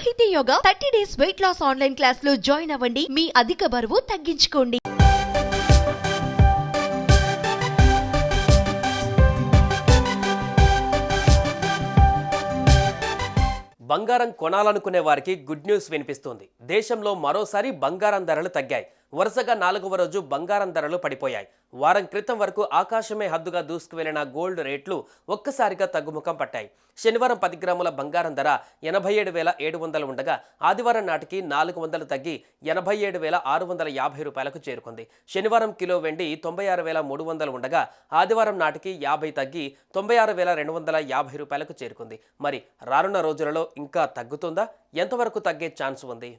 సాహితీ yoga 30 days weight loss online class లో join అవ్వండి. మీ అధిక బరువు తగ్గించుకోండి. బంగారం కొనాలనుకునే వారికి గుడ్ న్యూస్ వినిపిస్తుంది. దేశంలో మరోసారి బంగారం ధరలు తగ్గాయి. వరుసగా 4వ రోజు బంగారం ధరలు పడిపోయాయి. వారం క్రితం వరకు ఆకాశమే హద్దుగా దూసుకువెళ్లిన గోల్డ్ రేట్లు ఒక్కసారిగా తగ్గుముఖం పట్టాయి. శనివారం 10 గ్రాముల బంగారం ధర 87,700 ఉండగా ఆదివారం నాటికి 400 తగ్గి 87,650 రూపాయలకు చేరుకుంది. శనివారం కిలో వెండి 96,300 ఉండగా ఆదివారం నాటికి 50 తగ్గి 96,250 రూపాయలకు చేరుకుంది. మరి రానున్న రోజులలో ఇంకా తగ్గుతుందా? ఎంతవరకు తగ్గే ఛాన్స్ ఉంది?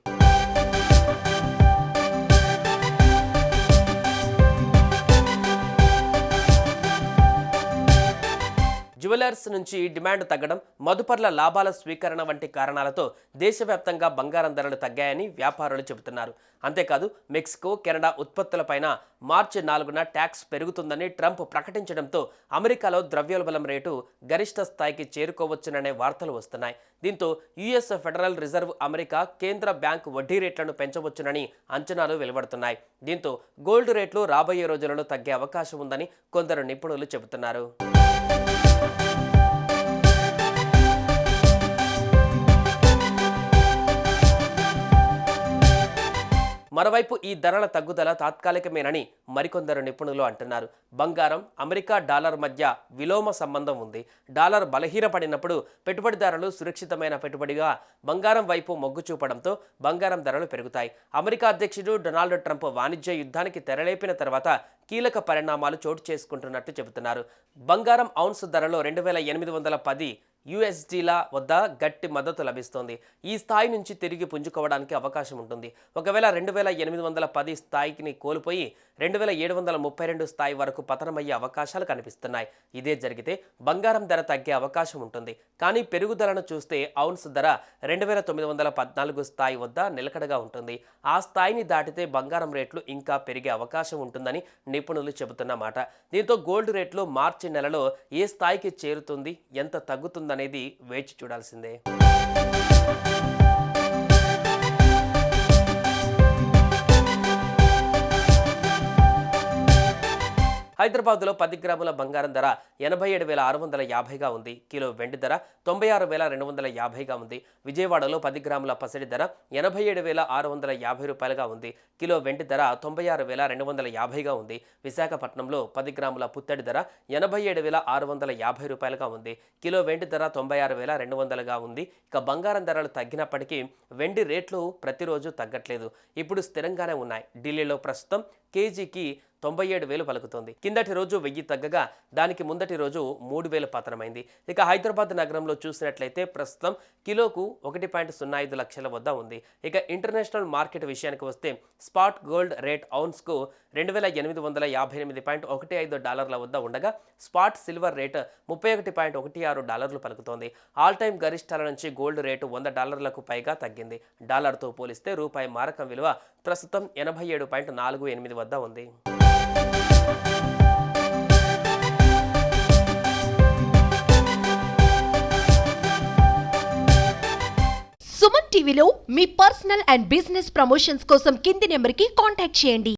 జ్యువెలర్స్ నుంచి డిమాండ్ తగ్గడం, మదుపర్ల లాభాల స్వీకరణ వంటి కారణాలతో దేశవ్యాప్తంగా బంగారం ధరలు తగ్గాయని వ్యాపారులు చెబుతున్నారు. అంతేకాదు మెక్సికో, కెనడా ఉత్పత్తులపైన మార్చి 4న ట్యాక్స్ పెరుగుతుందని ట్రంప్ ప్రకటించడంతో అమెరికాలో ద్రవ్యోల్బణం రేటు గరిష్ట స్థాయికి చేరుకోవచ్చుననే వార్తలు వస్తున్నాయి. దీంతో యుఎస్ ఫెడరల్ రిజర్వ్ అమెరికా కేంద్ర బ్యాంక్ వడ్డీ రేట్లను పెంచవచ్చునని అంచనాలు వెలువడుతున్నాయి. దీంతో గోల్డ్ రేట్లు రాబోయే రోజులలో తగ్గే అవకాశం ఉందని కొందరు నిపుణులు చెబుతున్నారు. మరోవైపు ఈ ధరల తగ్గుదల తాత్కాలికమేనని మరికొందరు నిపుణులు అంటున్నారు. బంగారం, అమెరికా డాలర్ మధ్య విలోమ సంబంధం ఉంది. డాలర్ బలహీనపడినప్పుడు పెట్టుబడిదారులు సురక్షితమైన పెట్టుబడిగా బంగారం వైపు మొగ్గు చూపడంతో బంగారం ధరలు పెరుగుతాయి. అమెరికా అధ్యక్షుడు డొనాల్డ్ ట్రంప్ వాణిజ్య యుద్ధానికి తెరలేపిన తర్వాత కీలక పరిణామాలు చోటు చేసుకుంటున్నట్టు చెబుతున్నారు. బంగారం ఔన్స్ ధరలో 2,810 USDల వద్ద గట్టి మద్దతు లభిస్తోంది. ఈ స్థాయి నుంచి తిరిగి పుంజుకోవడానికి అవకాశం ఉంటుంది. ఒకవేళ 2,810 స్థాయిని కోల్పోయి 2,732 స్థాయి వరకు పతనమయ్యే అవకాశాలు కనిపిస్తున్నాయి. ఇదే జరిగితే బంగారం ధర తగ్గే అవకాశం ఉంటుంది. కానీ పెరుగుదలను చూస్తే ఔన్స్ ధర 2,914 స్థాయి వద్ద నిలకడగా ఉంటుంది. ఆ స్థాయిని దాటితే బంగారం రేట్లు ఇంకా పెరిగే అవకాశం ఉంటుందని నిపుణులు చెబుతున్నమాట. దీంతో గోల్డ్ రేట్లు మార్చి నెలలో ఏ స్థాయికి చేరుతుంది, ఎంత తగ్గుతుందనేది వేచి చూడాల్సిందే. హైదరాబాద్లో 10 గ్రాముల బంగారం ధర 87,650గా ఉంది. కిలో వెండి ధర 96,250గా ఉంది. విజయవాడలో 10 గ్రాముల పసిడి ధర 87,650 రూపాయలుగా ఉంది. కిలో వెండి ధర 96,250గా ఉంది. విశాఖపట్నంలో 10 గ్రాముల పుత్తడి ధర 87,650 రూపాయలుగా ఉంది. కిలో వెండి ధర 96,200గా ఉంది. ఇక బంగారం ధరలు తగ్గినప్పటికీ వెండి రేట్లు ప్రతిరోజు తగ్గట్లేదు. ఇప్పుడు స్థిరంగానే ఉన్నాయి. ఢిల్లీలో ప్రస్తుతం కేజీకి 97,000 పలుకుతోంది. కిందటి రోజు 1000 తగ్గగా దానికి ముందటి రోజు 3,000 పతనమైంది. ఇక హైదరాబాద్ నగరంలో చూసినట్లయితే ప్రస్తుతం కిలోకు 1.05 లక్షల వద్ద ఉంది. ఇక ఇంటర్నేషనల్ మార్కెట్ విషయానికి వస్తే స్పాట్ గోల్డ్ రేట్ ఔన్స్కు 2,858.15 డాలర్ల వద్ద ఉండగా స్పాట్ సిల్వర్ రేట్ $31.16 పలుకుతోంది. ఆల్ టైమ్ గరిష్టాల నుంచి గోల్డ్ రేటు $100లకు పైగా తగ్గింది. డాలర్తో పోలిస్తే రూపాయి మారకం విలువ ప్రస్తుతం 87.48 వద్ద ఉంది. సుమన్ టీవీలో మీ పర్సనల్ అండ్ బిజినెస్ ప్రమోషన్స్ కోసం కింది నెంబర్కి కాంటాక్ట్ చేయండి.